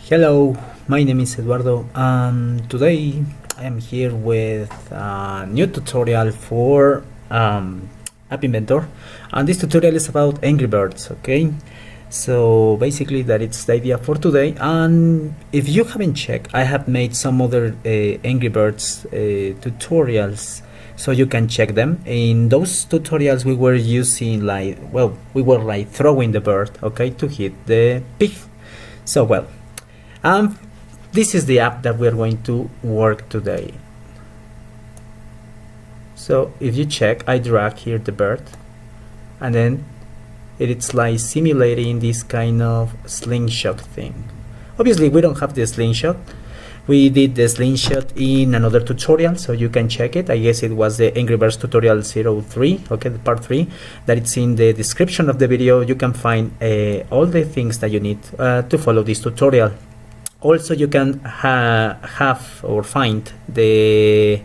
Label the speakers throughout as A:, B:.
A: Hello, my name is Eduardo, and today I am here with a new tutorial for App Inventor, and this tutorial is about AngryBirds. Okay, so basically that it's the idea for today. And if you haven't checked, I have made some other AngryBirds tutorials, so you can check them. In those tutorials we were using we were throwing the bird, okay, to hit the pig. So this is the app that we're going to work today. So if you check, I drag here the bird, and then it's like simulating this kind of slingshot thing. Obviously we don't have the slingshot. We did the slingshot in another tutorial, so you can check it. I guess it was the AngryBirds tutorial 03, okay, the part 3, that it's in the description of the video. You can find all the things that you need to follow this tutorial. Also, you can have or find the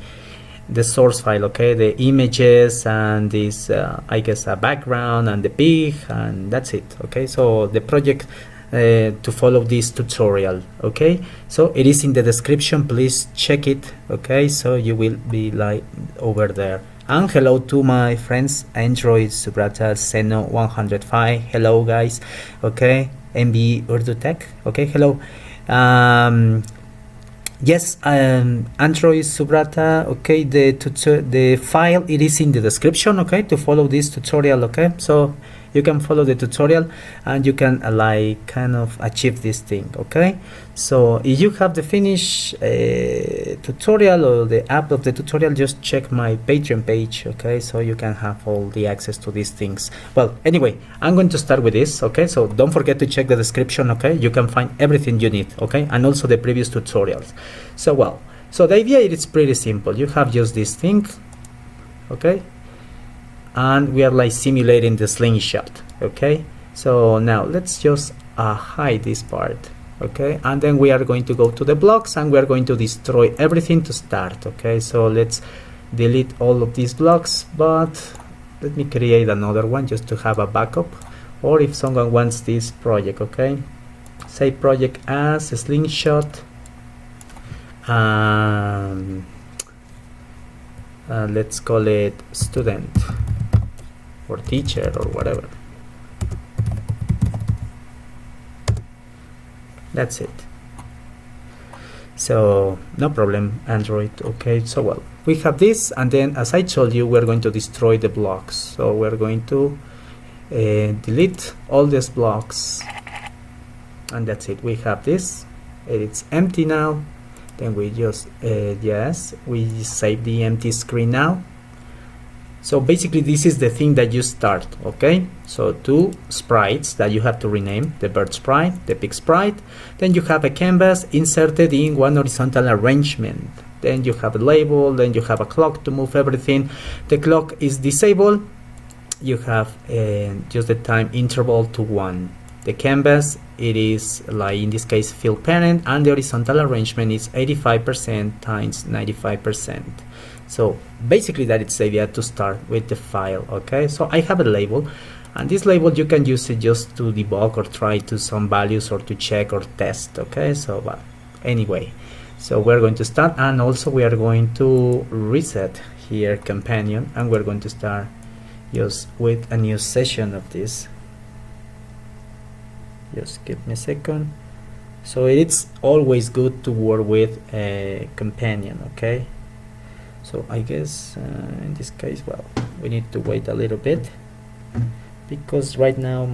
A: source file, okay, the images and this I guess a background and the pig, and that's it. Okay, so the project to follow this tutorial, okay, so it is in the description. Please check it, okay, so you will be like over there. And hello to my friends Android, Subrata, Seno 105. Hello guys, okay, MB Urdu Tech, okay, hello. Yes, Android Subrata, okay, the file, it is in the description, okay, to follow this tutorial, okay, so you can follow the tutorial and you can kind of achieve this thing, okay. So if you have the finished tutorial or the app of the tutorial, just check my Patreon page, okay, so you can have all the access to these things. Well, anyway, I'm going to start with this, okay, so don't forget to check the description, okay, you can find everything you need, okay, and also the previous tutorials. So the idea is pretty simple. You have just this thing, okay, and we are simulating the slingshot, okay. So now let's just hide this part, okay, and then we are going to go to the blocks and we are going to destroy everything to start, okay. So let's delete all of these blocks, but let me create another one just to have a backup, or if someone wants this project, okay, say project as a slingshot, let's call it student or teacher or whatever. That's it. So no problem, Android, okay. So we have this, and then as I told you, we're going to destroy the blocks. So we're going to delete all these blocks, and that's it. We have this, it's empty now. Then we just we save the empty screen now. So basically this is the thing that you start, okay. So two sprites that you have to rename, the bird sprite, the pig sprite. Then you have a canvas inserted in one horizontal arrangement. Then you have a label, then you have a clock to move everything. The clock is disabled. You have just the time interval to 1. The canvas, it is in this case fill parent, and the horizontal arrangement is 85% times 95%. So basically that is the idea to start with the file, okay. So I have a label, and this label you can use it just to debug or try to some values or to check or test, okay. So anyway, so we're going to start, and also we are going to reset here companion, and we're going to start just with a new session of this. Just give me a second. So it's always good to work with a companion, okay. So I guess in this case, we need to wait a little bit, because right now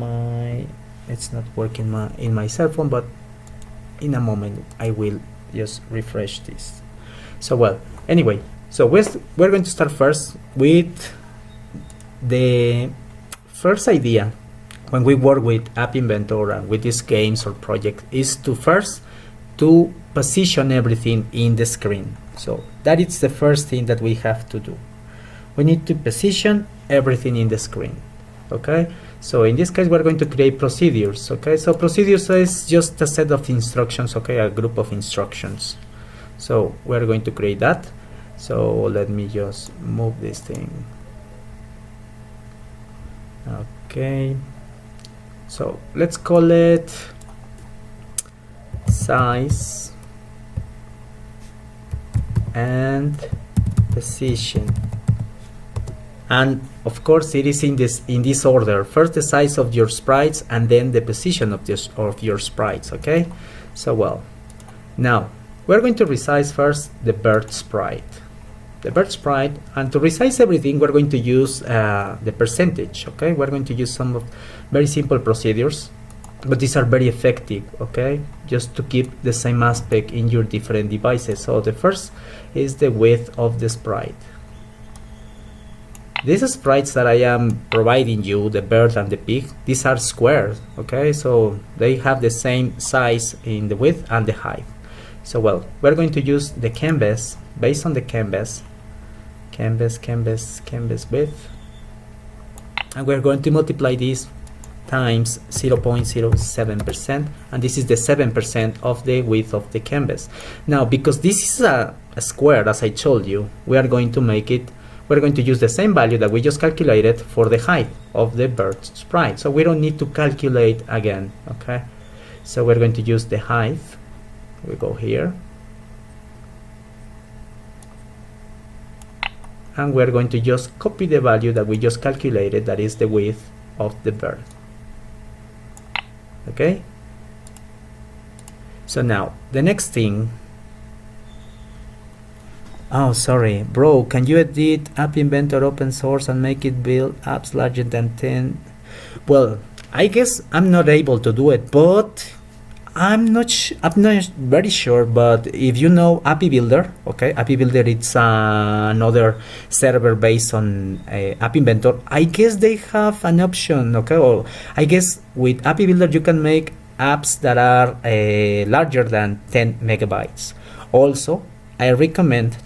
A: it's not working in my cell phone, but in a moment I will just refresh this. So anyway, so we're going to start first with the first idea when we work with App Inventor and with these games or project, is to first to position everything in the screen. So that is the first thing that we have to do. We need to position everything in the screen, okay. So in this case we're going to create procedures, okay. So procedures is just a set of instructions, okay, a group of instructions. So we're going to create that. So let me just move this thing, okay. So let's call it size and position. And of course it is in this order: first the size of your sprites and then the position of your sprites. Okay, so well, now we're going to resize first the bird sprite. And to resize everything we're going to use the percentage. Okay, we're going to use some of very simple procedures, but these are very effective, okay, just to keep the same aspect in your different devices. So the first is the width of the sprite. These sprites that I am providing you, the bird and the pig, these are squares, okay, so they have the same size in the width and the height. So well, we're going to use the canvas, based on the canvas width, and we're going to multiply this times 0.07%, and this is the 7% of the width of the canvas. Now, because this is a square, as I told you, we're going to use the same value that we just calculated for the height of the bird sprite. So we don't need to calculate again, okay? So we're going to use the height. We go here. And we're going to just copy the value that we just calculated, that is the width of the bird. Okay? So now, the next thing. Oh, sorry, bro, can you edit App Inventor open source and make it build apps larger than 10? Well, I guess I'm not able to do it, but I'm not very sure. But if you know appybuilder, okay, appybuilder, it's another server based on App Inventor. I guess they have an option, okay, or I guess with appybuilder you can make apps that are larger than 10 megabytes. Also, I recommend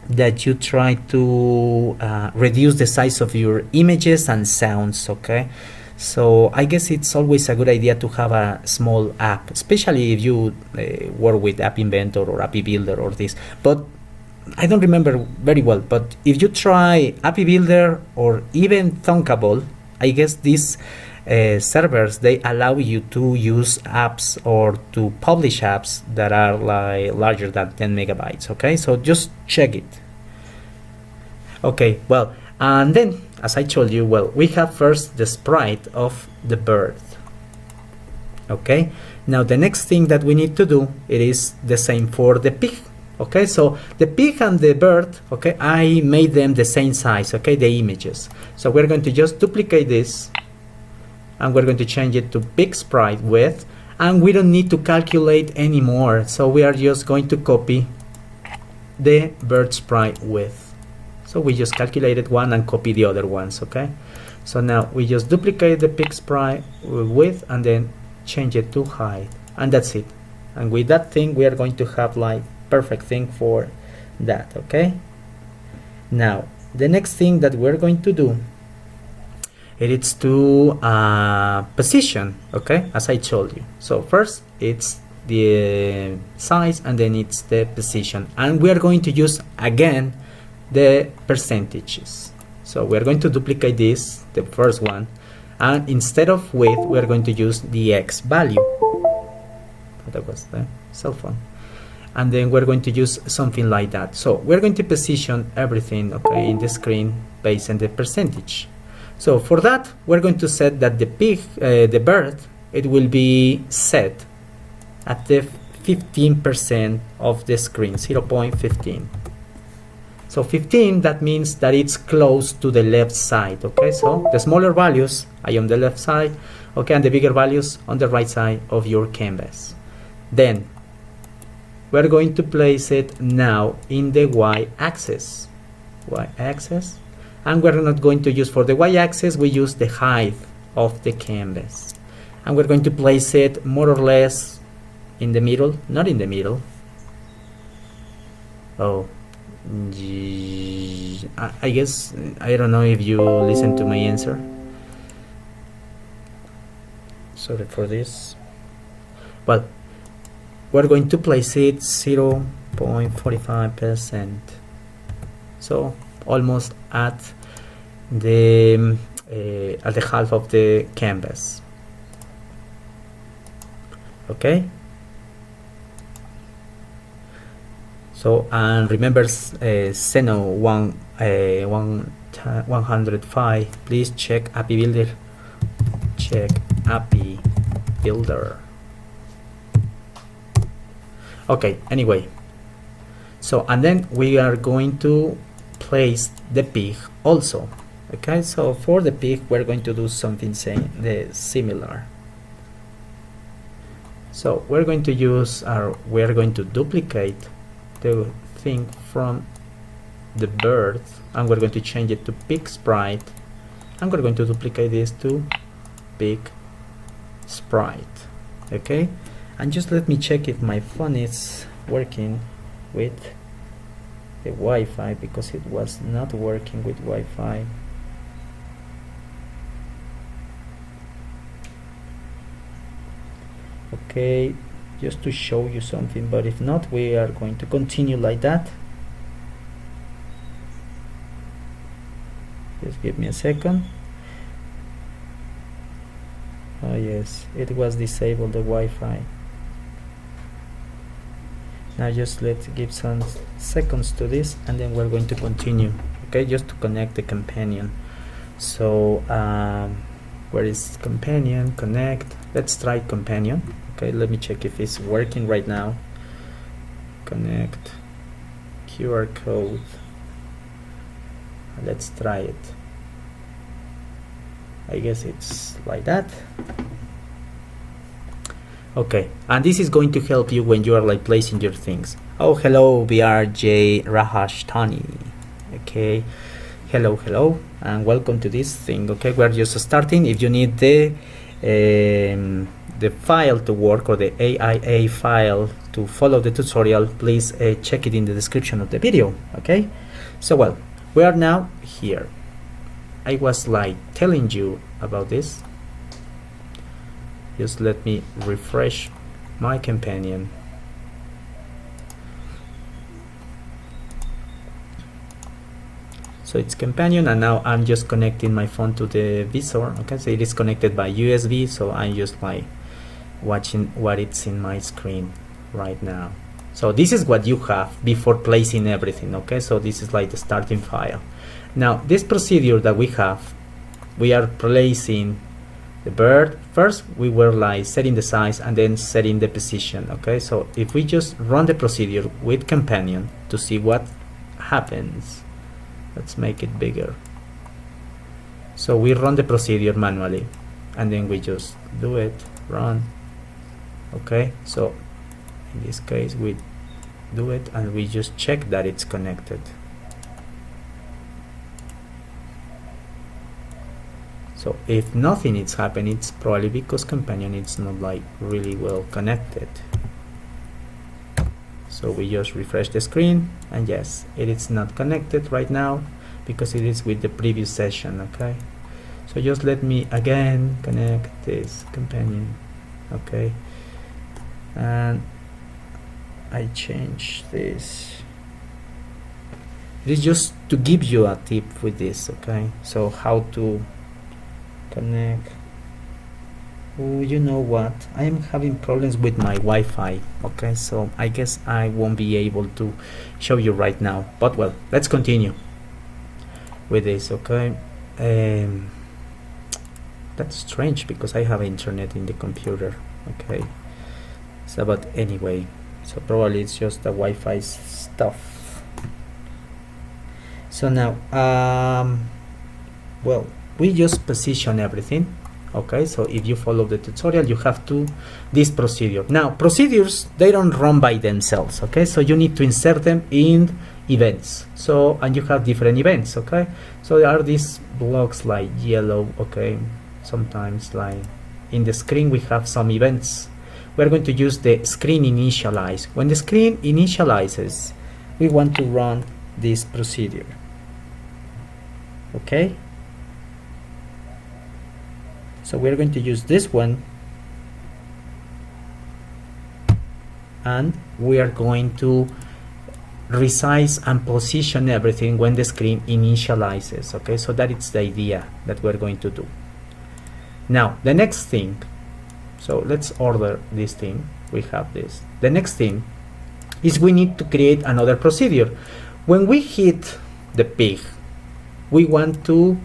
A: that you try to reduce the size of your images and sounds, okay? So I guess it's always a good idea to have a small app, especially if you work with App Inventor or appybuilder or this. But I don't remember very well, but if you try appybuilder or even thunkable, I guess these servers, they allow you to use apps or to publish apps that are like larger than 10 megabytes, okay? So just check it. Okay, well, and then as I told you, well, we have first the sprite of the bird. Okay, now the next thing that we need to do, it is the same for the pig. Okay, so the pig and the bird, okay, I made them the same size, okay, the images. So we're going to just duplicate this, and we're going to change it to pig sprite width, and we don't need to calculate anymore. So we are just going to copy the bird sprite width. So we just calculated one and copy the other ones, okay? So now we just duplicate the pig sprite width and then change it to height, and that's it. And with that thing, we are going to have like perfect thing for that, okay? Now, the next thing that we're going to do, it is to position, okay, as I told you. So first it's the size and then it's the position, and we are going to use again the percentages. So we're going to duplicate this, the first one, and instead of width we're going to use the X value. That was the cell phone. And then we're going to use something like that. So we're going to position everything, okay, in the screen based on the percentage. So for that, we're going to set that the bird, it will be set at the 15% of the screen, 0.15. So 15, that means that it's close to the left side, okay? So the smaller values are on the left side, okay, and the bigger values on the right side of your canvas. Then we're going to place it now in the y-axis, and we're not going to use, for the y-axis, we use the height of the canvas, and we're going to place it more or less in the middle, not in the middle. Oh, I guess, I don't know if you listen to my answer. Sorry for this. Well, we're going to place it 0.45%. So almost at the half of the canvas. Okay. So, and remember Seno 105, please check AppyBuilder. Check AppyBuilder. Okay, anyway. So, and then we are going to place the pig also. Okay, so for the pig, we're going to do something similar. So we're going to use we're going to duplicate the thing from the bird, and we're going to change it to pig sprite, and we're going to duplicate this to pig sprite. Okay, and just let me check if my phone is working with the Wi-Fi, because it was not working with Wi-Fi. Okay, just to show you something, but if not, we are going to continue like that. Just give me a second. Oh yes, it was disabled, the Wi-Fi. Now just let's give some seconds to this, and then we're going to continue. Okay, just to connect the companion. So where is companion? Connect. Let's try companion. Okay, let me check if it's working right now. Connect. QR code. Let's try it. I guess it's like that. Okay, and this is going to help you when you are like placing your things. Oh, hello, BRJ Rahashtani. Okay, hello, and welcome to this thing. Okay, we're just starting. If you need the file to work, or the AIA file to follow the tutorial, please check it in the description of the video. Okay, so well, we are now here. I was like telling you about this. Just let me refresh my companion. So it's companion, and now I'm just connecting my phone to the visor. Okay, so it is connected by USB, so I'm just like watching what it's in my screen right now. So this is what you have before placing everything. Okay, so this is like the starting file. Now this procedure that we have, we are placing the bird. First we were like setting the size and then setting the position. Okay, so if we just run the procedure with companion to see what happens, let's make it bigger. So we run the procedure manually, and then we just do it, run. Okay, so in this case we do it, and we just check that it's connected. So if nothing is happening, it's probably because companion is not like really well connected. So we just refresh the screen, and yes, it is not connected right now because it is with the previous session. Okay, so just let me again connect this companion. Okay, and I change this. It is just to give you a tip with this. Okay, so how to connect. Oh, you know what, I am having problems with my Wi-Fi. Okay, so I guess I won't be able to show you right now, but well, let's continue with this. Okay, that's strange because I have internet in the computer. Okay, so but anyway, so probably it's just the Wi-Fi stuff. So now well, we just position everything. Okay, so if you follow the tutorial, you have to this procedure. Now procedures, they don't run by themselves. Okay, so you need to insert them in events. So, and you have different events. Okay, so there are these blocks like yellow. Okay, sometimes like in the screen we have some events. We're going to use the screen initialize. When the screen initializes, we want to run this procedure. Okay, so we're going to use this one, and we are going to resize and position everything when the screen initializes. Okay, so that is the idea that we're going to do. Now the next thing, so let's order this thing. We have this. The next thing, is we need to create another procedure. When we hit the pig, we want to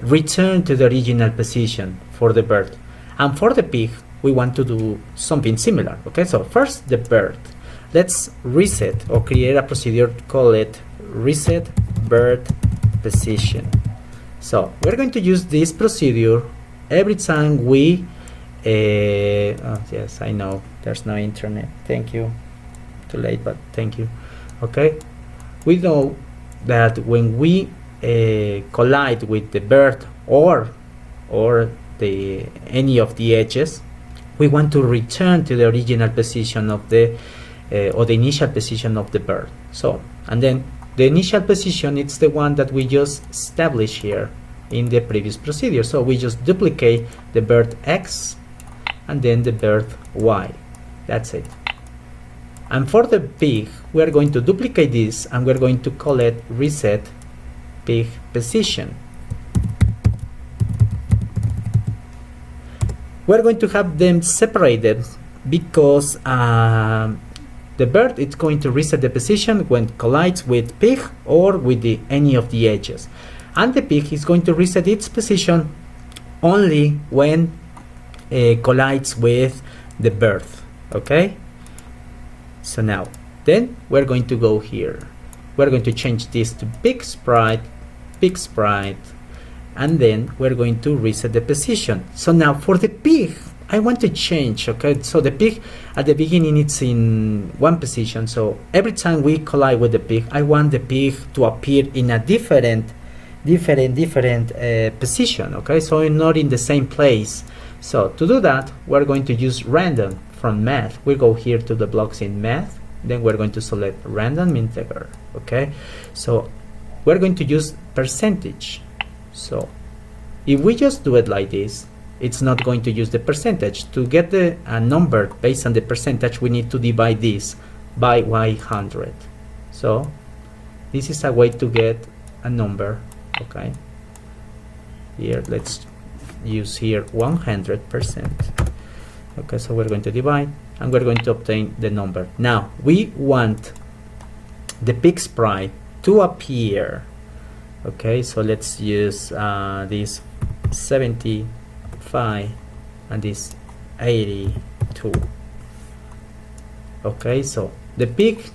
A: return to the original position for the bird, and for the pig we want to do something similar. Okay, so first the bird, let's reset or create a procedure, call it reset bird position. So we're going to use this procedure every time we oh yes, I know there's no internet, thank you, too late, but thank you. Okay, we know that when we collide with the bird or the any of the edges, we want to return to the original position of the or the initial position of the bird. So, and then the initial position, it's the one that we just established here in the previous procedure. So we just duplicate the bird X and then the bird Y. That's it. And for the pig, we are going to duplicate this and we're going to call it reset pig position. We're going to have them separated because the bird is going to reset the position when collides with pig or with any of the edges, and the pig is going to reset its position only when collides with the bird. Okay, so now then we're going to go here, we're going to change this to pig sprite, and then we're going to reset the position. So now for the pig, I want to change. Okay, so the pig at the beginning it's in one position, so every time we collide with the pig, I want the pig to appear in a different position. Okay, so not in the same place. So to do that, we're going to use random from math. We go here to the blocks in math, then we're going to select random integer. Okay, so we're going to use percentage. So if we just do it like this, it's not going to use the percentage. To get a number based on the percentage, we need to divide this by 100. So this is a way to get a number. Okay, here let's use here 100%. Okay, so we're going to divide and we're going to obtain the number. Now we want the pig sprite to appear. Okay, so let's use this 75 and this 82. Okay, so the pig,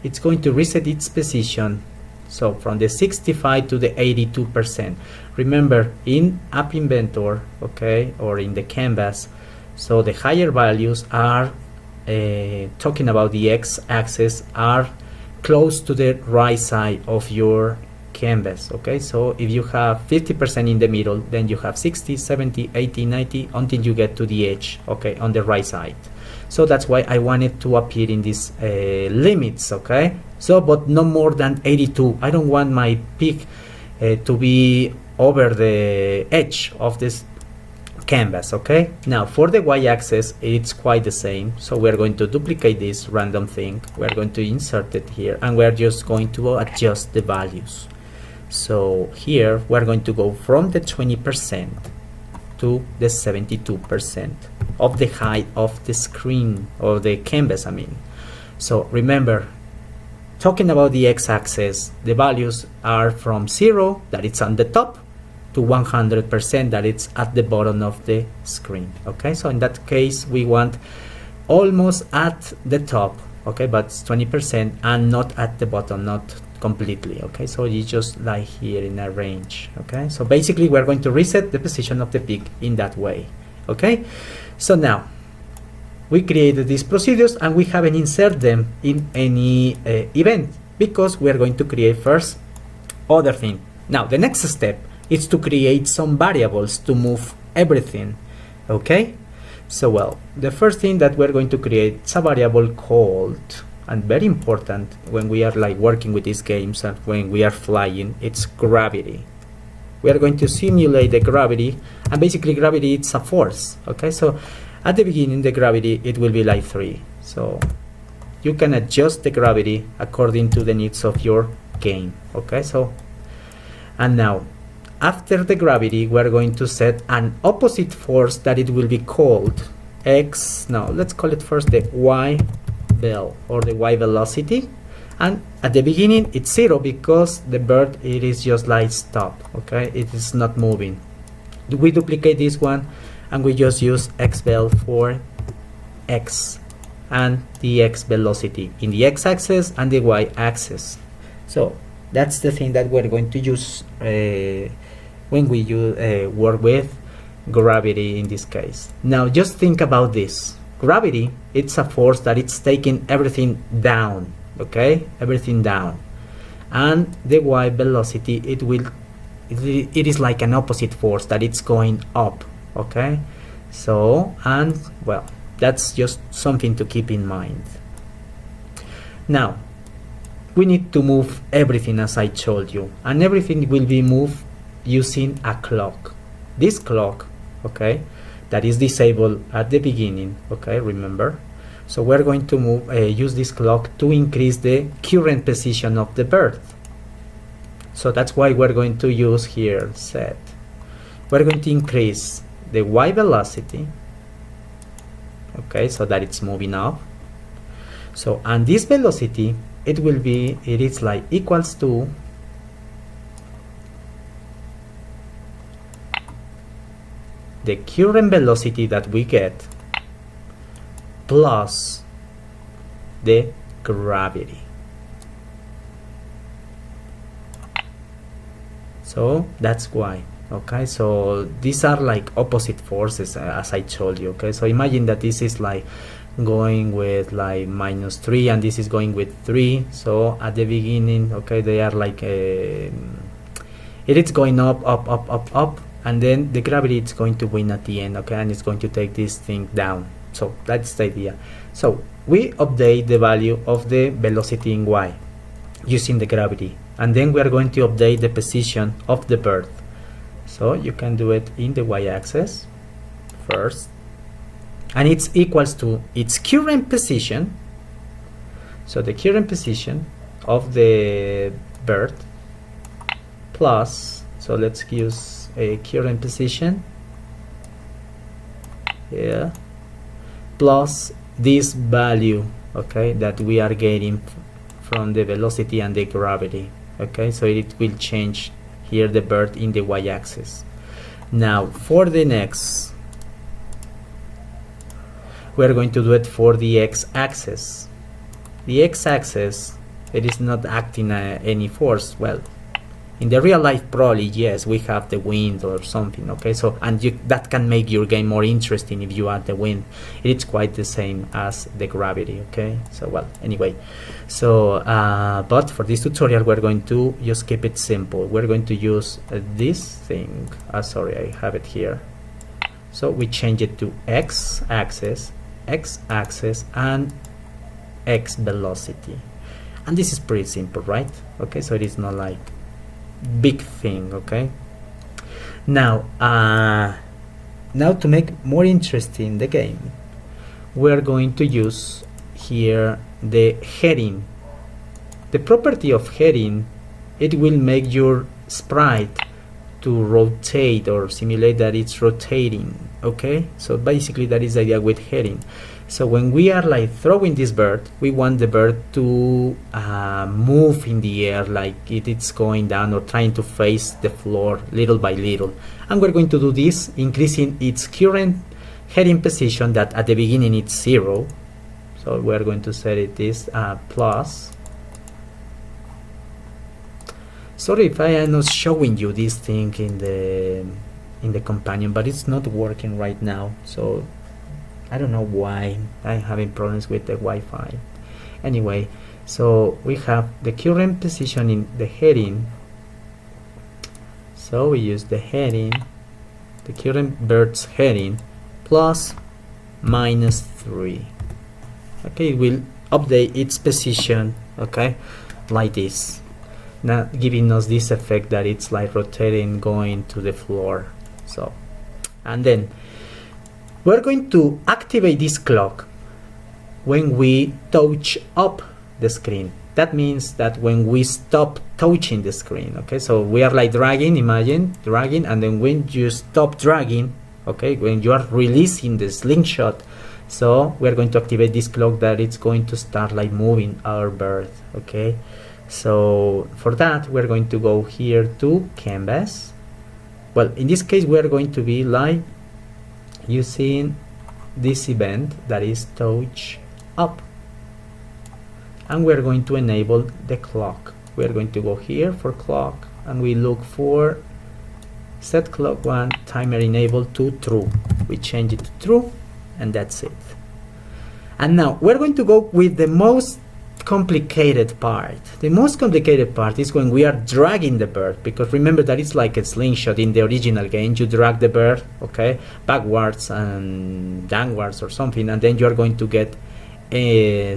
A: it's going to reset its position, so from the 65 to the 82%. Remember, in App Inventor, okay, or in the canvas, so the higher values are talking about the x-axis, are close to the right side of your canvas. Okay, so if you have 50% in the middle, then you have 60, 70, 80, 90 until you get to the edge, okay, on the right side. So that's why I wanted to appear in these limits. Okay, so but no more than 82. I don't want my pig to be over the edge of this canvas. Okay, now for the y-axis it's quite the same, so we're going to duplicate this random thing, we're going to insert it here, and we're just going to adjust the values. So here we're going to go from the 20% to the 72% of the height of the screen, or the canvas, I mean. So remember, talking about the x-axis, the values are from 0, that it's on the top, to 100%, that it's at the bottom of the screen. Okay, so in that case we want almost at the top, okay, but it's 20% and not at the bottom, not completely. Okay, so you just lie here in a range. Okay, so basically we're going to reset the position of the pig in that way. Okay, so now we created these procedures and we haven't inserted them in any event, because we are going to create first other thing. Now the next step is to create some variables to move everything. Okay, so well, the first thing that we're going to create is a variable called, and very important when we are like working with these games and when we are flying, it's gravity. We are going to simulate the gravity, and basically gravity, it's a force. Okay, so at the beginning the gravity, it will be like 3, so you can adjust the gravity according to the needs of your game. Okay, so and now after the gravity we're going to set an opposite force that it will be called x. Now let's call it first the y vel or the y velocity, and at the beginning it's 0 because the bird, it is just like stop, okay, it is not moving. We duplicate this one and we just use xvel for x and the x velocity in the x-axis and the y-axis. So that's the thing that we're going to use when we work with gravity in this case. Now just think about this. Gravity, it's a force that it's taking everything down, okay, everything down, and the y velocity, it is like an opposite force that it's going up, okay. So, and well, that's just something to keep in mind. Now we need to move everything as I told you, and everything will be moved using a clock. This clock, okay, that is disabled at the beginning, okay, remember. So we're going to move use this clock to increase the current position of the bird. So that's why we're going to use here set. We're going to increase the y velocity, okay, so that it's moving up. So, and this velocity, it is like equals to the current velocity that we get plus the gravity. So that's why, okay, so these are like opposite forces as I told you, okay. So imagine that this is like going with like -3 and this is going with 3. So at the beginning, okay, they are like it is going up, and then the gravity is going to win at the end, okay, and it's going to take this thing down. So that's the idea. So we update the value of the velocity in y using the gravity, and then we are going to update the position of the bird. So you can do it in the y-axis first, and it's equals to its current position. So the current position of the bird plus, so let's use a current position, yeah, plus this value, okay, that we are getting from the velocity and the gravity, okay. So it will change here the bird in the y-axis. Now for the next, we're going to do it for the x-axis. The x-axis, it is not acting any force. Well, in the real life probably yes, we have the wind or something, okay. So, and that can make your game more interesting if you add the wind. It's quite the same as the gravity, okay. So well, anyway, so but for this tutorial we're going to just keep it simple. We're going to use this thing, sorry, I have it here. So we change it to x-axis, and x velocity, and this is pretty simple, right? Okay, so it is not like big thing, okay. Now to make more interesting the game, we're going to use here the heading. The property of heading, it will make your sprite to rotate or simulate that it's rotating, okay. So basically that is the idea with heading. So when we are like throwing this bird, we want the bird to move in the air like it's going down or trying to face the floor little by little. And we're going to do this increasing its current heading position, that at the beginning it's 0. So we're going to set it this plus. Sorry if I am not showing you this thing in the companion, but it's not working right now. So I don't know why I'm having problems with the Wi-Fi. Anyway, so we have the current position in the heading. So we use the heading, the current bird's heading plus -3. Okay, it will update its position, okay, like this. Now giving us this effect that it's like rotating, going to the floor. So, and then we're going to activate this clock when we touch up the screen. That means that when we stop touching the screen, okay, so we are like dragging, imagine dragging, and then when you stop dragging, okay, when you are releasing the slingshot, So we're going to activate this clock that it's going to start like moving our bird. Okay, so for that we're going to go here to canvas. Well, in this case we're going to be like using this event that is touch up, and we're going to enable the clock. We're going to go here for clock, and we look for set clock 1 timer enabled to true. We change it to true, and that's it. And now we're going to go with the most complicated part. The most complicated part is when we are dragging the bird, because remember that it's like a slingshot in the original game. You drag the bird, okay, backwards and downwards or something, and then you are going to get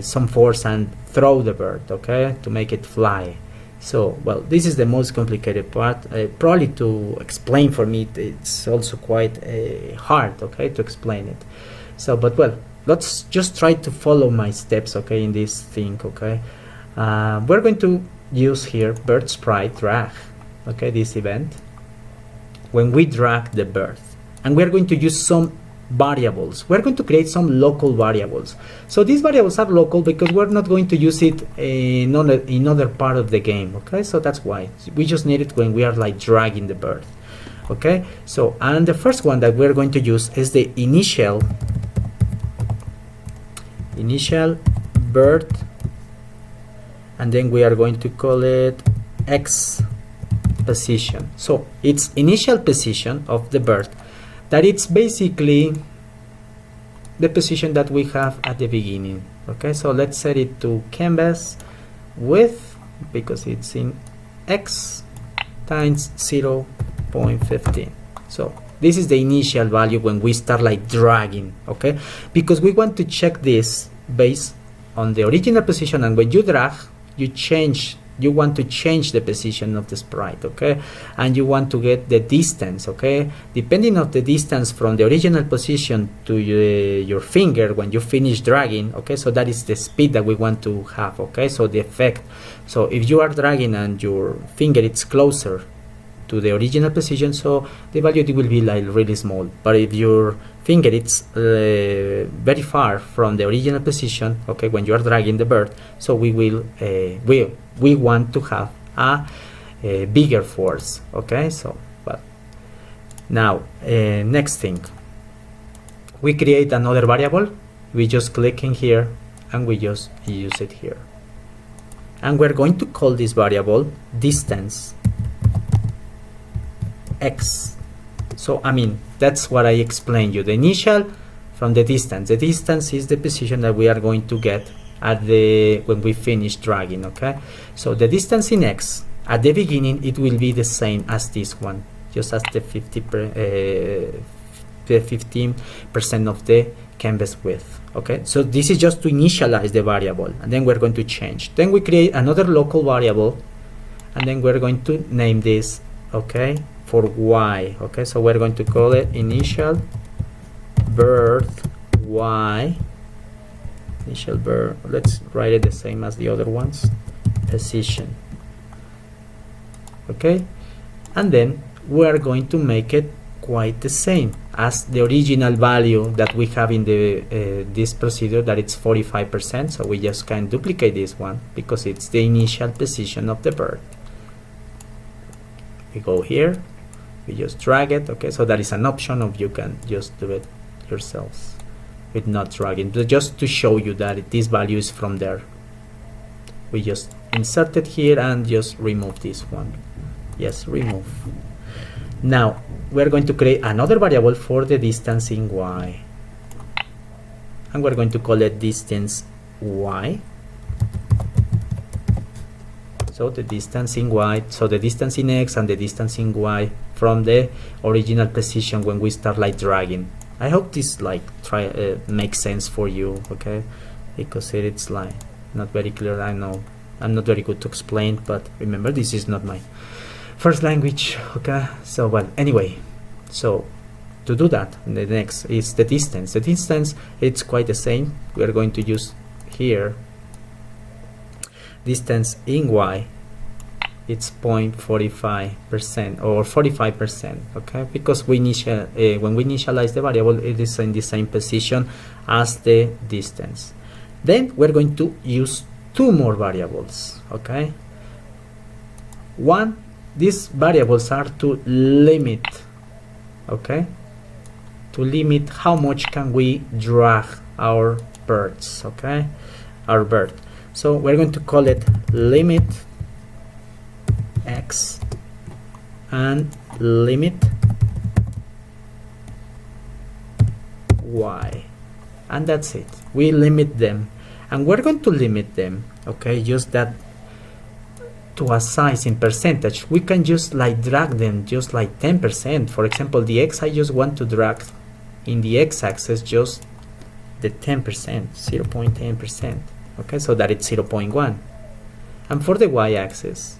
A: some force and throw the bird, okay, to make it fly. So, well, this is the most complicated part. Probably to explain for me, it's also quite hard, okay, to explain it. So, but well, let's just try to follow my steps, okay, in this thing, okay. We're going to use here bird sprite drag, okay, this event. When we drag the bird, and we're going to use some variables. We're going to create some local variables. So these variables are local because we're not going to use it in other part of the game, okay. So that's why we just need it when we are like dragging the bird, okay. So, and the first one that we're going to use is the initial bird, and then we are going to call it X position. So it's initial position of the bird, that it's basically the position that we have at the beginning, okay. So let's set it to canvas width, because it's in X times 0.15. so this is the initial value when we start like dragging, okay, because we want to check this based on the original position, and when you drag, you want to change the position of the sprite, okay, and you want to get the distance, okay, depending on the distance from the original position to your finger when you finish dragging, okay. So that is the speed that we want to have, okay. So the effect, so if you are dragging and your finger it's closer to the original position, so the value will be like really small. But if your finger it's very far from the original position, okay, when you are dragging the bird, so we will we want to have a bigger force, okay. So, but now next thing, we create another variable. We just click in here and we just use it here, and we're going to call this variable distance X. So I mean, that's what I explained you, the initial from the distance. The distance is the position that we are going to get at the when we finish dragging, okay. So the distance in X at the beginning, it will be the same as this one, just as the 15% of the canvas width, okay. So this is just to initialize the variable, and then we're going to change. Then we create another local variable, and then we're going to name this, okay, for Y, okay. So we're going to call it initial bird Y. Initial bird, let's write it the same as the other ones, position, okay. And then we are going to make it quite the same as the original value that we have in the this procedure, that it's 45%. So we just can duplicate this one because it's the initial position of the bird. We go here, we just drag it, okay. So that is an option of you can just do it yourselves with not dragging, but just to show you that this value is from there. We just insert it here and just remove this one. Yes, remove. Now we're going to create another variable for the distance in Y, and we're going to call it distance Y. So the distance in Y, so the distance in X and the distance in Y from the original position when we start like dragging. I hope this like makes sense for you, okay, because it's like not very clear. I know I'm not very good to explain, but remember, this is not my first language, okay. So well, anyway, so to do that, the next is the distance. The distance, it's quite the same. We are going to use here distance in Y it's 0.45% or 45%, okay, because we when we initialize the variable, it is in the same position as the distance. Then we're going to use two more variables, okay. These variables are to limit, okay, to limit how much can we drag our birds, okay, our bird. So we're going to call it limit x and limit y, and that's it. We limit them, and we're going to limit them, okay, use that to a size in percentage. We can just like drag them just like 10%. For example, the x, I just want to drag in the x-axis just the 10%, 0.10%, okay, so that it's 0.1. And for the y-axis,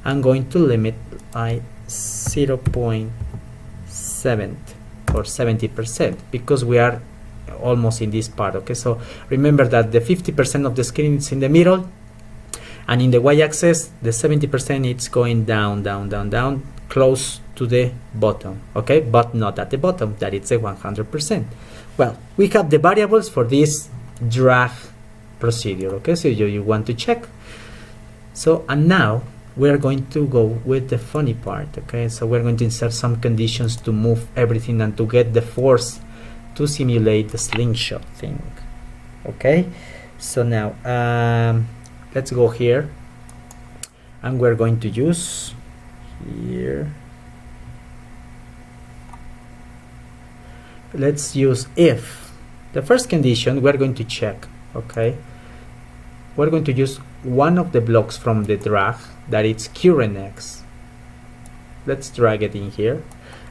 A: I'm going to limit by 0.7 or 70%, because we are almost in this part, okay. So remember that the 50% of the screen is in the middle, and in the y-axis the 70% it's going down, down, down, down, close to the bottom, okay, but not at the bottom, that it's a 100%. Well, we have the variables for this drag procedure, okay, so you want to check. So, and now we're going to go with the funny part, okay. So we're going to insert some conditions to move everything and to get the force to simulate the slingshot thing, okay. So now let's go here, and we're going to use here, let's use if. The first condition we're going to check, okay, we're going to use one of the blocks from the drag, that it's current x. Let's drag it in here,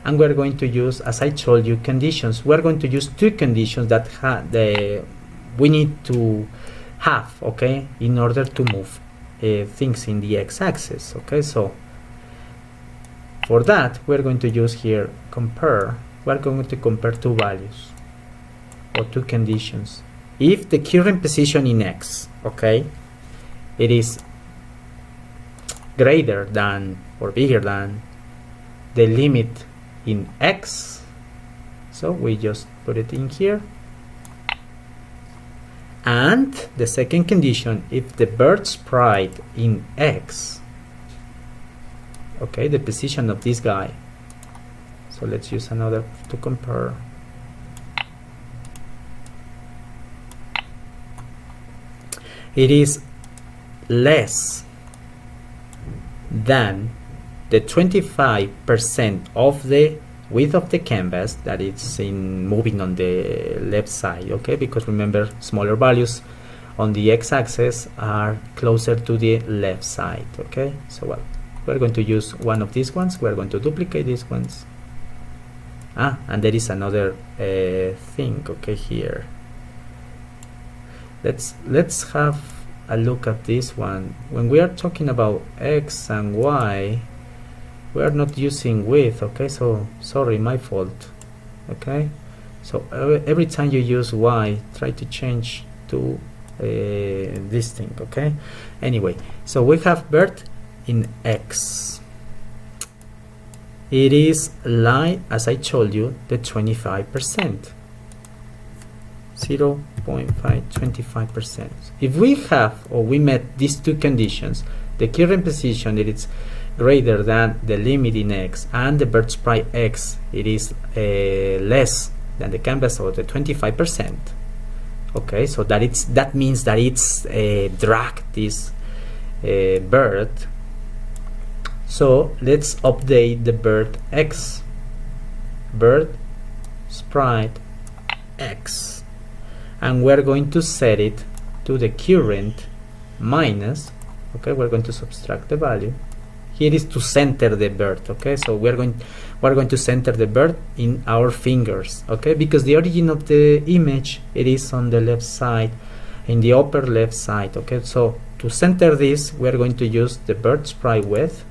A: and we're going to use, as I told you, conditions. We're going to use two conditions that we need to have, okay, in order to move things in the x-axis, okay. So for that we're going to use here compare. We're going to compare two values or two conditions. If the current position in x, okay, it is greater than or bigger than the limit in x, so we just put it in here. And the second condition, if the bird sprite in x, okay, the position of this guy, so let's use another to compare. It is less than the 25% of the width of the canvas that it's in moving on the left side, okay, because remember, smaller values on the x-axis are closer to the left side, okay. So well, we're going to use one of these ones, we're going to duplicate these ones, and there is another thing, okay, here. Let's have a look at this one. When we are talking about x and y, we are not using width, okay, so sorry, my fault, okay. So every time you use y, try to change to this thing, okay. Anyway, so we have bird in x. It is like, as I told you, the 25%, 0.25%. If we have, or we met these two conditions, the current position, it is greater than the limit in x, and the bird sprite x, it is less than the canvas, or the 25%, okay, so that means that it's drag this bird. So let's update the bird x, bird sprite x, and we're going to set it to the current minus, okay, we're going to subtract the value. Here is to center the bird, okay, so we're going to center the bird in our fingers, okay, because the origin of the image, it is on the left side, in the upper left side, okay. So to center this, we're going to use the bird sprite width,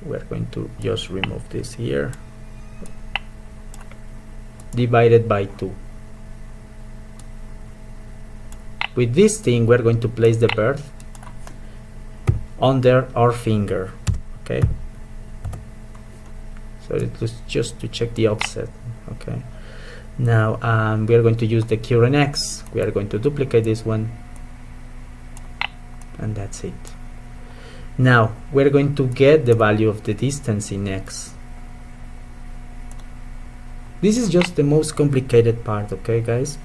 A: we're going to just remove this here, divided by 2. with this thing we're going to place the bird under our finger. Okay, so it was just to check the offset. Okay, now we are going to use the current X. We are going to duplicate this one, and that's it. Now we're going to get the value of the distance in X. This is just the most complicated part, okay guys?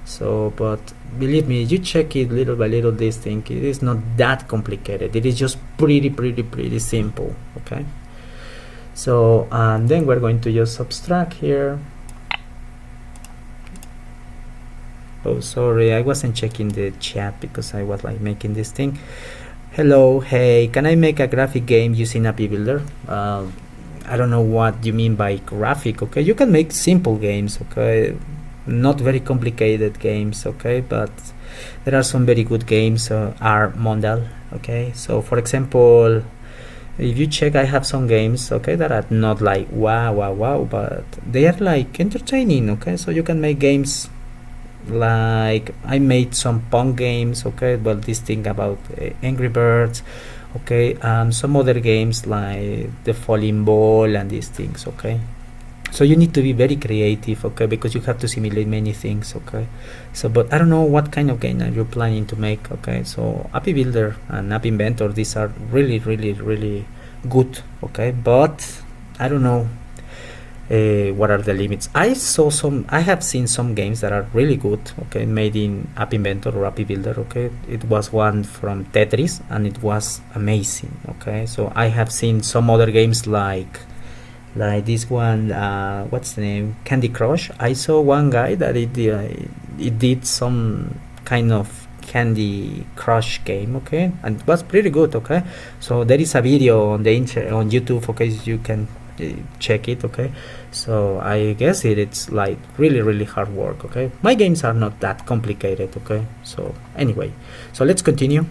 A: So, but believe me, you check it little by little, this thing, it is not that complicated. It is just pretty simple, okay? So, and then we're going to just subtract here. Oh, sorry, I wasn't checking the chat because I was like making this thing. Hello, hey, can I make a graphic game using AppyBuilder? I don't know what you mean by graphic, okay? You can make simple games, okay? Not very complicated games, okay? But there are some very good games, are Mondal, okay? So for example, if you check, I have some games, okay, that are not like wow, but they are like entertaining, okay? So you can make games like, I made some punk games, okay? But this thing about AngryBirds, okay, some other games like the falling ball and these things, okay? So you need to be very creative, okay, because you have to simulate many things, okay? So, but I don't know what kind of game are you planning to make, okay? So AppyBuilder and App Inventor, these are really good, okay? But I don't know what are the limits. I have seen some games that are really good, okay, made in App Inventor or AppyBuilder, okay? It was one from Tetris and it was amazing, okay? So I have seen some other games like this one, what's the name, Candy Crush. I saw one guy that it did some kind of Candy Crush game, okay, and it was pretty good, okay? So there is a video on the on YouTube, okay, so you can check it, okay? So I guess it's like really hard work, okay? My games are not that complicated, okay? So anyway, so let's continue.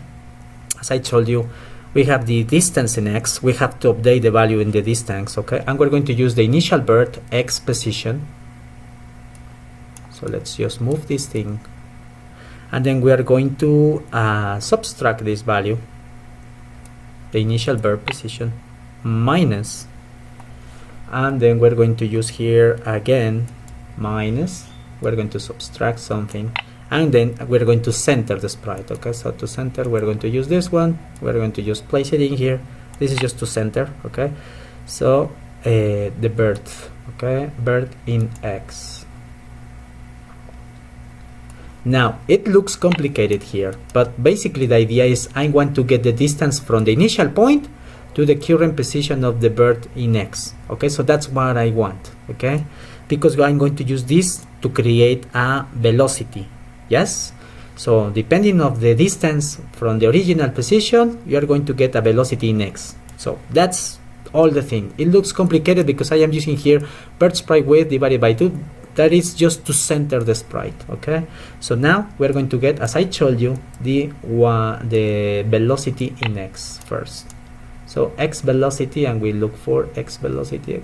A: As I told you, we have the distance in X. We have to update the value in the distance, okay? And we're going to use the initial bird X position. So let's just move this thing, and then we are going to subtract this value, the initial bird position, minus, and then we're going to use here again minus. We're going to subtract something, and then we're going to center the sprite, okay? So to center, we're going to use this one. We're going to just place it in here. This is just to center, okay? So the bird, okay, bird in X. Now it looks complicated here, but basically the idea is I want to get the distance from the initial point to the current position of the bird in X, okay? So that's what I want, okay? Because I'm going to use this to create a velocity. Yes, so depending on the distance from the original position, you are going to get a velocity in X. So that's all the thing. It looks complicated because I am using here bird sprite width divided by 2. That is just to center the sprite, okay? So now we're going to get, as I told you, the velocity in X first. So X velocity, and we look for X velocity,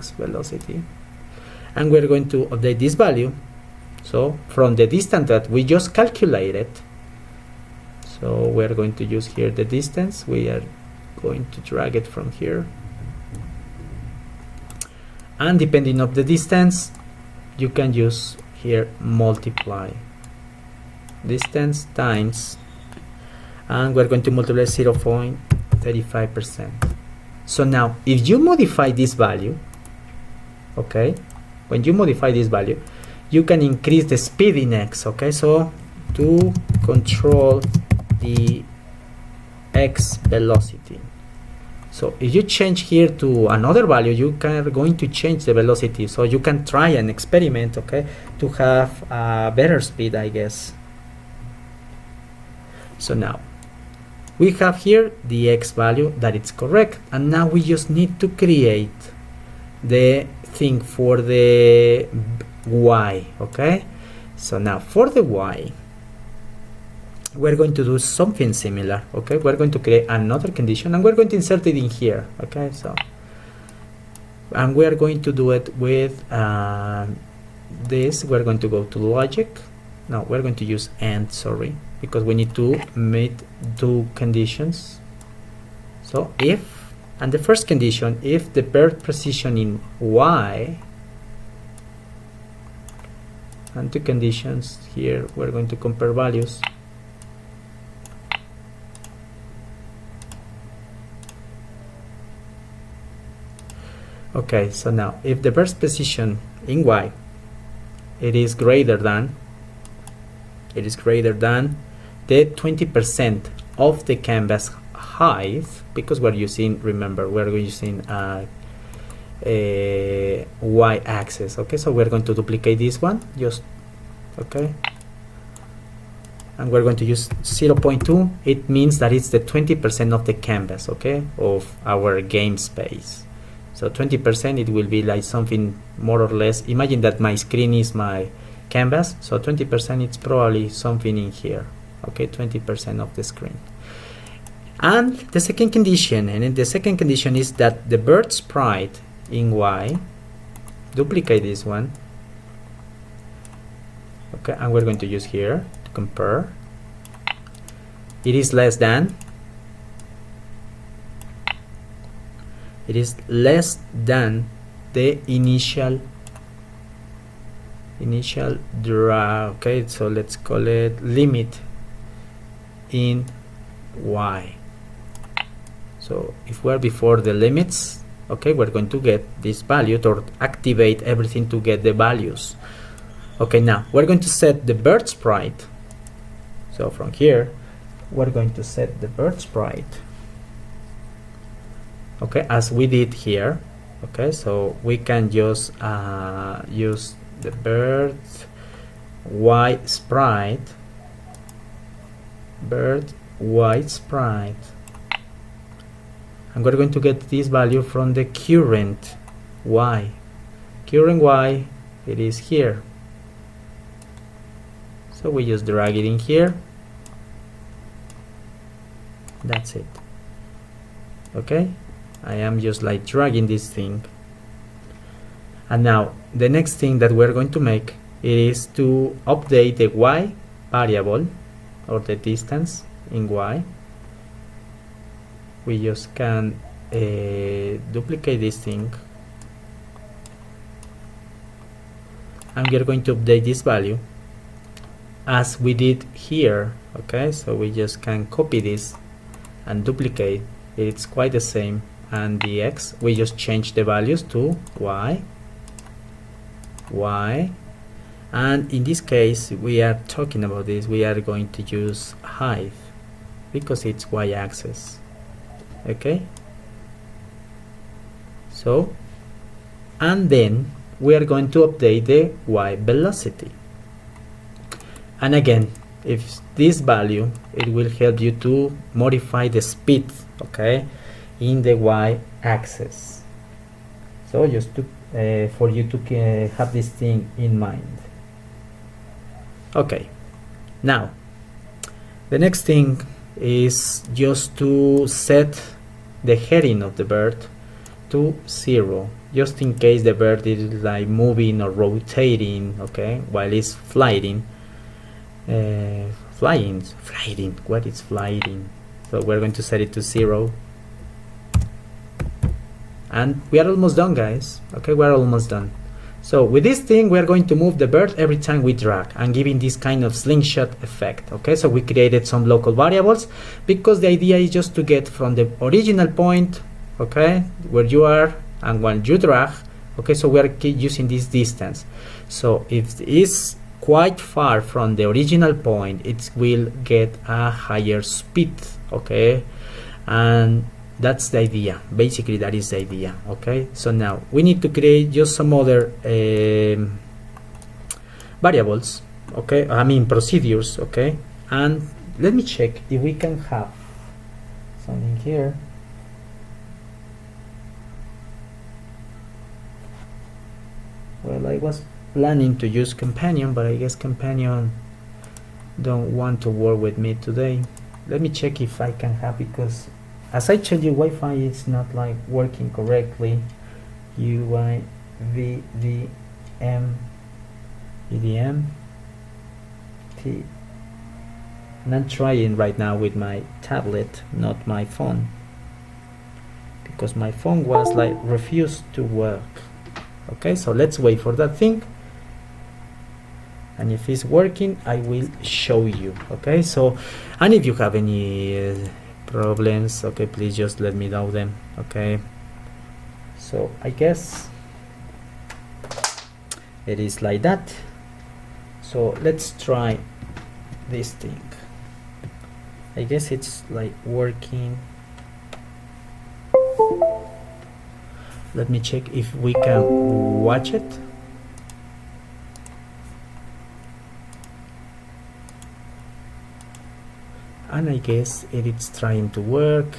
A: and we're going to update this value. So from the distance that we just calculated, so we're going to use here the distance. We are going to drag it from here, and depending on the distance, you can use here multiply distance times, and we're going to multiply 0.35%. So now if you modify this value, okay, when you modify this value, you can increase the speed in X, okay? So to control the X velocity, so if you change here to another value, you are going to change the velocity. So you can try an experiment, okay, to have a better speed, I guess. So now we have here the X value that it's correct, and now we just need to create the thing for the Y, okay? So now for the Y, we're going to do something similar, okay? We're going to create another condition, and we're going to insert it in here, okay? So, and we are going to do it with this. We're going to go to logic. No, we're going to use AND, sorry. because we need to meet two conditions. So if, and the first condition, if the bird position in Y, and two conditions here, we're going to compare values. Okay, so now if the bird's position in Y, it is greater than the 20% of the canvas height, because we're using, remember, we're using a Y axis. Okay, so we're going to duplicate this one, just okay, and we're going to use 0.2. It means that it's the 20% of the canvas, okay, of our game space. So 20%, it will be like something more or less, imagine that my screen is my canvas, so 20% it's probably something in here, okay, 20% of the screen. And the second condition, is that the bird sprite in Y, duplicate this one, okay, and we're going to use here to compare, it is less than the initial draw. Okay, so let's call it limit in Y. So if we're before the limits, okay, we're going to get this value, or activate everything to get the values. Okay, now we're going to set the bird sprite. So from here we're going to set the bird sprite, okay, as we did here. Okay, so we can just use the bird Y sprite, and we're going to get this value from the current Y. It is here, so we just drag it in here. That's it. Okay, I am just like dragging this thing. And now the next thing that we're going to make, it is to update the Y variable, or the distance in Y. We just can duplicate this thing, and we are going to update this value as we did here. Okay, so we just can copy this and duplicate. It's quite the same. And the X, we just change the values to Y, and in this case we are talking about this, we are going to use height because it's Y axis. Okay, so, and then we are going to update the Y velocity, and again, if this value, it will help you to modify the speed, okay, in the Y axis. So just to for you to have this thing in mind. Okay, now the next thing is just to set the heading of the bird to 0, just in case the bird is like moving or rotating, okay, while it's flying. What is flying? So we're going to set it to 0. And we are almost done, guys. Okay, we're almost done. So with this thing, we are going to move the bird every time we drag, and giving this kind of slingshot effect. Okay, so we created some local variables because the idea is just to get from the original point, okay, where you are, and when you drag, okay, so we are using this distance. So if it is quite far from the original point, it will get a higher speed, okay, and that's the idea. Basically, that is the idea. Okay, so now we need to create just some other variables, okay, I mean procedures, okay, and let me check if we can have something here. Well, I was planning to use companion, but I guess companion don't want to work with me today. Let me check if I can have, because as I told you, Wi-Fi is not like working correctly. UI VDM EDM T and I'm trying right now with my tablet, not my phone, because my phone was like refused to work. Okay, so let's wait for that thing, and if it's working I will show you. Okay, so, and if you have any problems, okay, please just let me know them. Okay, so I guess it is like that. So let's try this thing. I guess it's like working. Let me check if we can watch it. And I guess it's trying to work.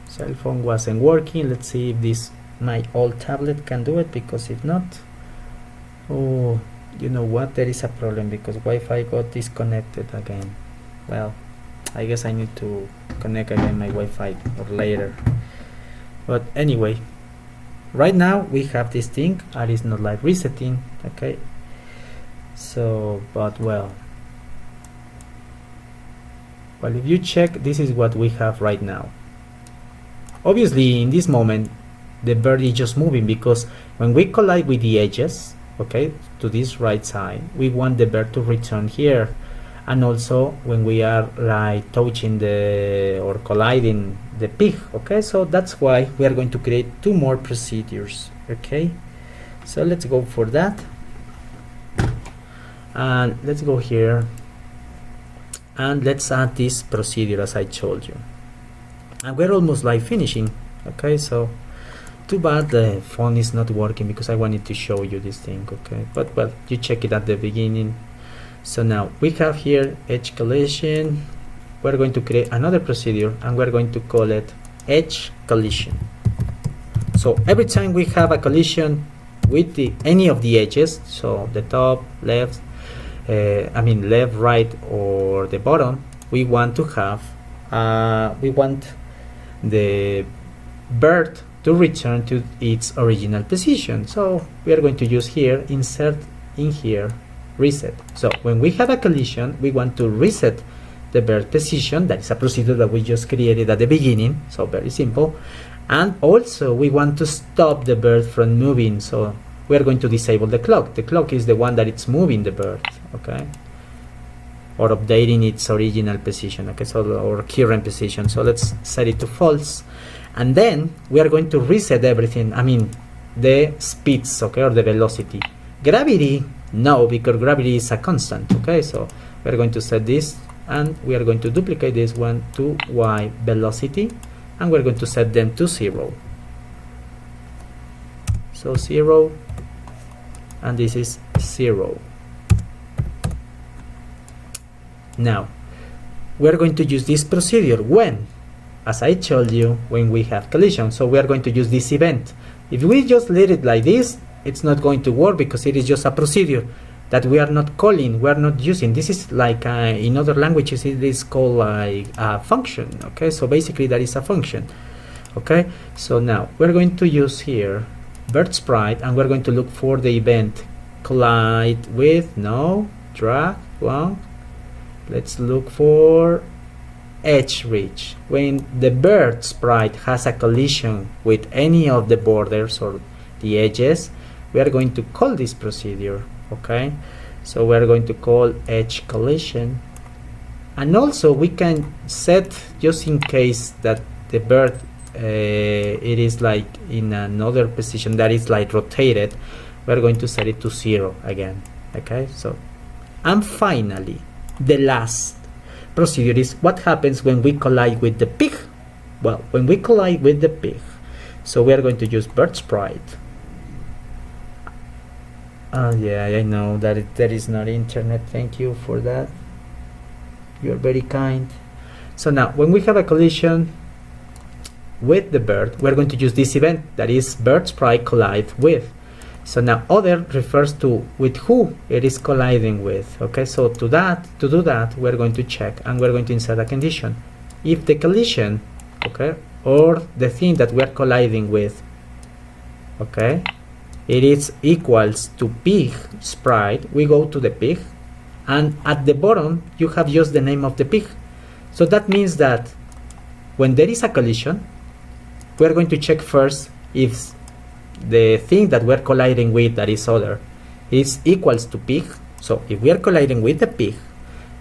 A: Cell phone wasn't working. Let's see if this my old tablet can do it, because if not, oh, you know what, there is a problem because Wi-Fi got disconnected again. Well, I guess I need to connect again my Wi-Fi or later. But anyway, right now we have this thing and it's not like resetting. Okay, so but well, if you check, this is what we have right now. Obviously in this moment the bird is just moving, because when we collide with the edges, okay, to this right side, we want the bird to return here. And also when we are like touching the or colliding the pig. Okay, so that's why we are going to create two more procedures. Okay, so let's go for that, and let's go here and let's add this procedure as I told you, and we're almost like finishing. Okay, so too bad the phone is not working because I wanted to show you this thing. Okay, but well, you check it at the beginning. So now we have here edge collision. We're going to create another procedure and we're going to call it edge collision. So every time we have a collision with any of the edges, so the top, left, left, right, or the bottom, we want to have we want the bird to return to its original position. So we are going to use here insert in here reset. So when we have a collision, we want to reset the bird position. That is a procedure that we just created at the beginning, so very simple. And also we want to stop the bird from moving, so we are going to disable the clock. The clock is the one that it's moving the bird, okay, or updating its original position, okay, so or current position. So let's set it to false, and then we are going to reset everything. I mean the speeds, okay, or the velocity. Gravity, no, because gravity is a constant. Okay, so we're going to set this and we are going to duplicate this one to y velocity, and we're going to set them to 0. So 0, and this is 0. Now we're going to use this procedure when, as I told you, when we have collision. So we are going to use this event. If we just leave it like this, it's not going to work because it is just a procedure that we are not calling, we are not using. This is like in other languages it is called like a function. Okay, so basically that is a function. Okay, so now we're going to use here bird sprite, and we're going to look for the event collide with, no, drag, one. Let's look for edge reach. When the bird sprite has a collision with any of the borders or the edges, we are going to call this procedure. Okay, so we are going to call edge collision, and also we can set, just in case that the bird it is like in another position that is like rotated, we are going to set it to 0 again. Okay, so and finally the last procedure is what happens when we collide with the pig. Well, when we collide with the pig, so we are going to use bird sprite. Yeah, I know that there is not internet. Thank you for that. You're very kind. So now when we have a collision with the bird, we're going to use this event, that is bird sprite collide with. So now other refers to with who it is colliding with. Okay, so to do that we're going to check and we're going to insert a condition. If the collision, okay, or the thing that we're colliding with, okay, it is equals to pig sprite, we go to the pig and at the bottom you have just the name of the pig. So that means that when there is a collision, we are going to check first if the thing that we're colliding with, that is other, is equals to pig. So if we are colliding with the pig,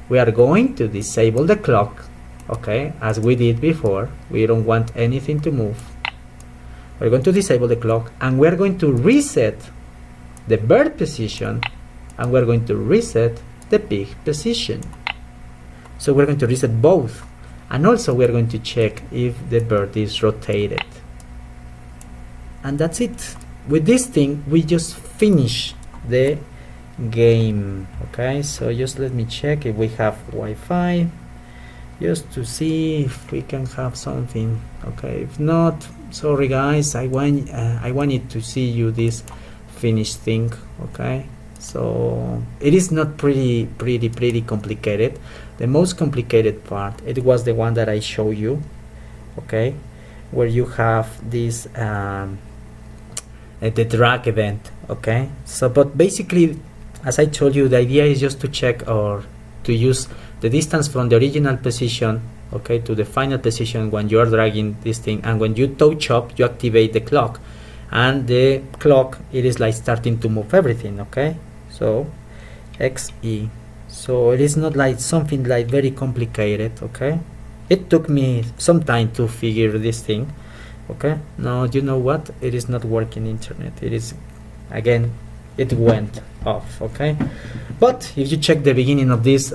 A: we are going to disable the clock, okay, as we did before. We don't want anything to move. We're going to disable the clock, and we're going to reset the bird position, and we're going to reset the pig position. So we're going to reset both, and also we're going to check if the bird is rotated. And that's it. With this thing we just finish the game. Okay, so just let me check if we have Wi-Fi, just to see if we can have something. Okay, if not, sorry guys, I wanted to see you this finished thing. Okay, so it is not pretty complicated. The most complicated part, it was the one that I show you, okay, where you have this the drag event. Okay, so but basically, as I told you, the idea is just to check or to use the distance from the original position, okay, to the final position when you are dragging this thing, and when you touch up, you activate the clock, and the clock, it is like starting to move everything. Okay, so XE. So it is not like something like very complicated. Okay, it took me some time to figure this thing. Okay, now you know what, it is not working internet, it is, again, it went off. Okay, but if you check the beginning of this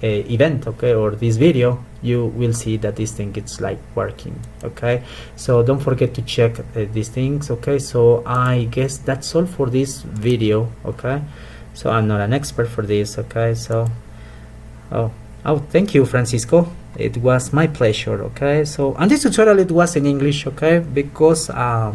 A: event, okay, or this video, you will see that this thing is like working. Okay, so don't forget to check these things. Okay, so I guess that's all for this video. Okay, so I'm not an expert for this. Okay, so oh, thank you, Francisco. It was my pleasure. Okay, so, and this tutorial, it was in English. Okay, because I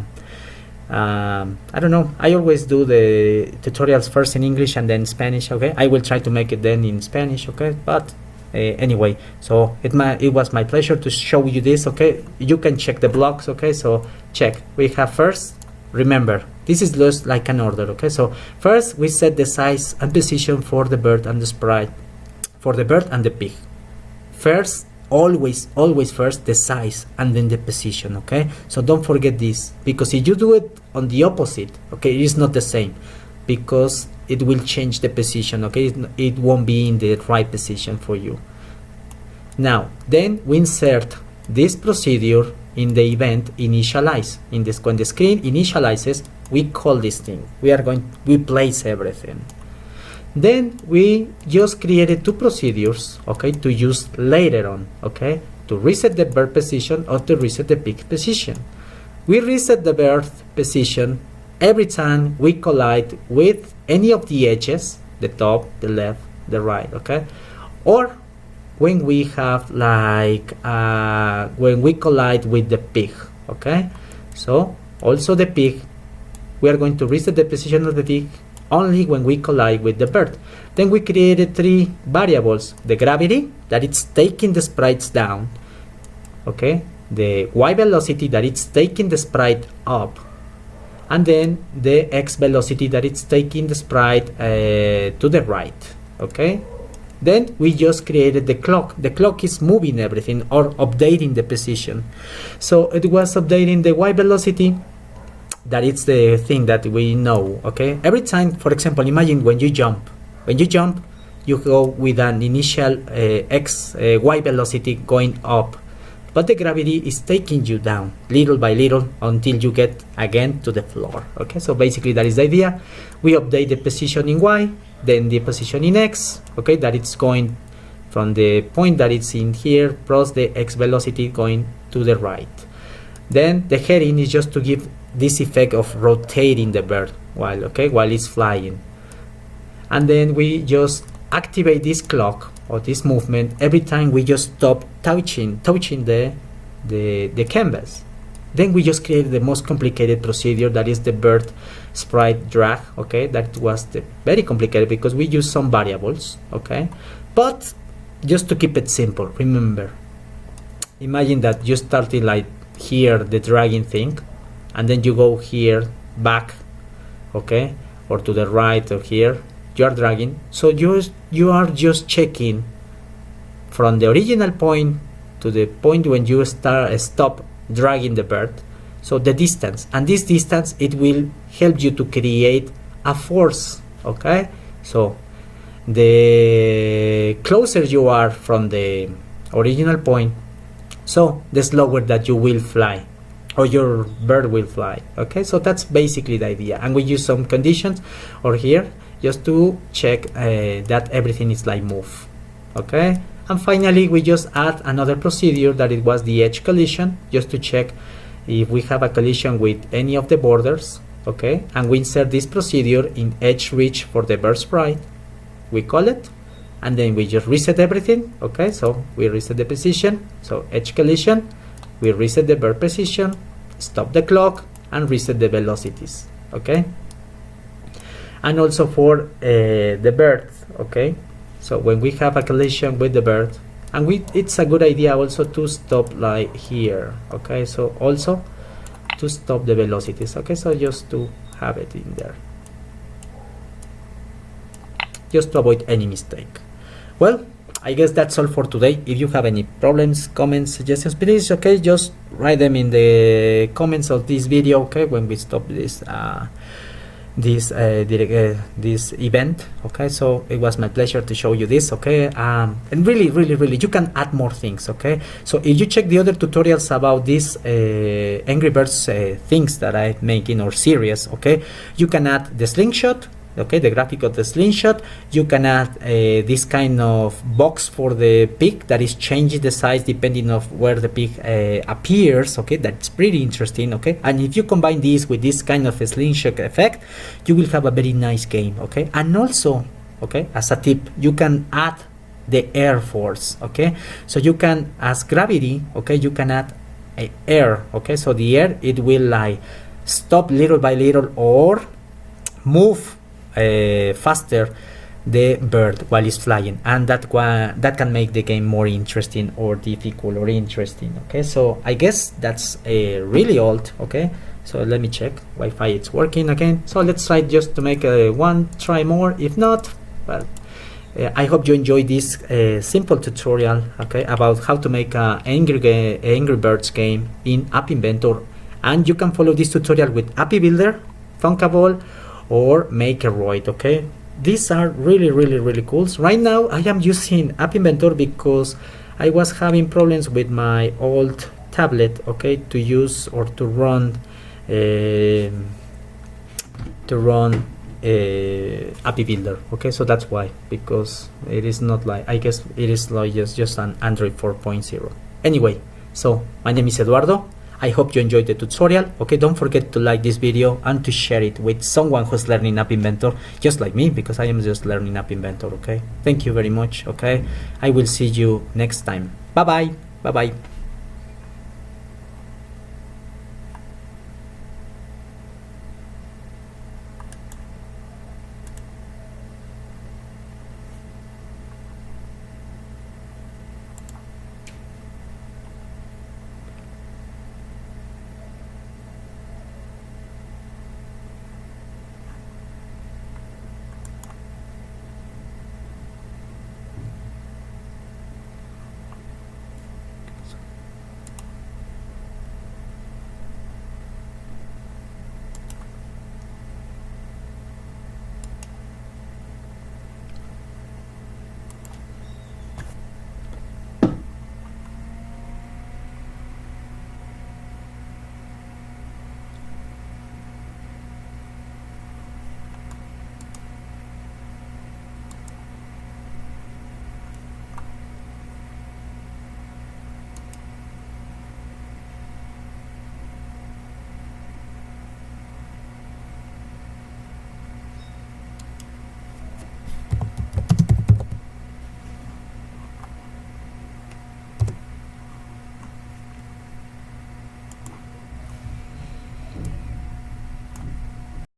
A: don't know, I always do the tutorials first in English and then Spanish. Okay, I will try to make it then in Spanish. Okay, but anyway, so it was my pleasure to show you this. Okay, you can check the blocks. Okay, so check. We have first, remember, this is just like an order. Okay, so first we set the size and position for the bird and the sprite, for the bird and the pig. First, always first the size and then the position. Okay, so don't forget this, because if you do it on the opposite, okay, it is not the same, because it will change the position. Okay, it won't be in the right position for you. Now then we insert this procedure in the event initialize. In this, when the screen initializes, we call this thing, we place everything. Then we just created two procedures, okay, to use later on, okay, to reset the bird position or to reset the pig position. We reset the bird position every time we collide with any of the edges, the top, the left, the right. Okay, or when we have like when we collide with the pig. Okay, so also the pig, we are going to reset the position of the pig only when we collide with the bird. Then we created three variables: the gravity, that it's taking the sprites down, okay, the y velocity, that it's taking the sprite up, and then the x velocity, that it's taking the sprite to the right. Okay, then we just created the clock. The clock is moving everything or updating the position. So it was updating the y velocity, that it's the thing that we know. Okay, every time, for example, imagine when you jump, you go with an initial y velocity going up, but the gravity is taking you down little by little until you get again to the floor. Okay, so basically that is the idea. We update the position in y, then the position in x, okay, that it's going from the point that it's in here plus the x velocity going to the right. Then the heading is just to give this effect of rotating the bird while it's flying. And then we just activate this clock or this movement every time we just stop touching the canvas. Then we just created the most complicated procedure, that is the bird sprite drag. Okay, that was very complicated because we use some variables. Okay, but just to keep it simple, remember, imagine that you started like here, the dragging thing, and then you go here back, okay, or to the right or here, you are dragging, so you are just checking from the original point to the point when you stop dragging the bird, so the distance, and this distance, it will help you to create a force. Okay, so the closer you are from the original point, so the slower that you will fly, or your bird will fly. Okay, so that's basically the idea, and we use some conditions over here just to check that everything is like move. Okay, and finally we just add another procedure that it was the edge collision, just to check if we have a collision with any of the borders. Okay, and we insert this procedure in edge reach for the bird sprite, we call it, and then we just reset everything. Okay, so we reset the position, so edge collision, we reset the bird position, stop the clock, and reset the velocities. Okay, and also for the bird. Okay, so when we have a collision with the bird, and it's a good idea also to stop like here. Okay, so also to stop the velocities. Okay, so just to have it in there, just to avoid any mistake. Well, I guess that's all for today. If you have any problems, comments, suggestions, please, okay, just write them in the comments of this video. Okay, when we stop this this event. Okay, so it was my pleasure to show you this. Okay, and really you can add more things. Okay, so if you check the other tutorials about this AngryBirds things that I'm making, or series, okay, you can add the slingshot. Okay, the graphic of the slingshot. You can add this kind of box for the pig that is changing the size depending of where the pig appears. Okay, that's pretty interesting. Okay, and if you combine this with this kind of a slingshot effect, you will have a very nice game. Okay, and also, okay, as a tip, you can add the air force. Okay, so you can, as gravity, okay, you can add air. Okay, so the air, it will like stop little by little or move faster the bird while it's flying, and that can make the game more interesting or difficult or interesting. Okay, so I guess that's really old. Okay, so let me check Wi-Fi, it's working again. So let's try just to make one try more. If not, well, I hope you enjoyed this simple tutorial, okay, about how to make a AngryBirds game in App Inventor, and you can follow this tutorial with appybuilder, thunkable, or MakerOid. Okay, these are really cool. Right now I am using App Inventor because I was having problems with my old tablet, okay, to use or to run appybuilder. Okay, so that's why, because it is not like, I guess it is like just an Android 4.0. Anyway, so my name is Eduardo. I hope you enjoyed the tutorial. Okay, don't forget to like this video and to share it with someone who's learning App Inventor, just like me, because I am just learning App Inventor. Okay, thank you very much. Okay, I will see you next time. Bye bye.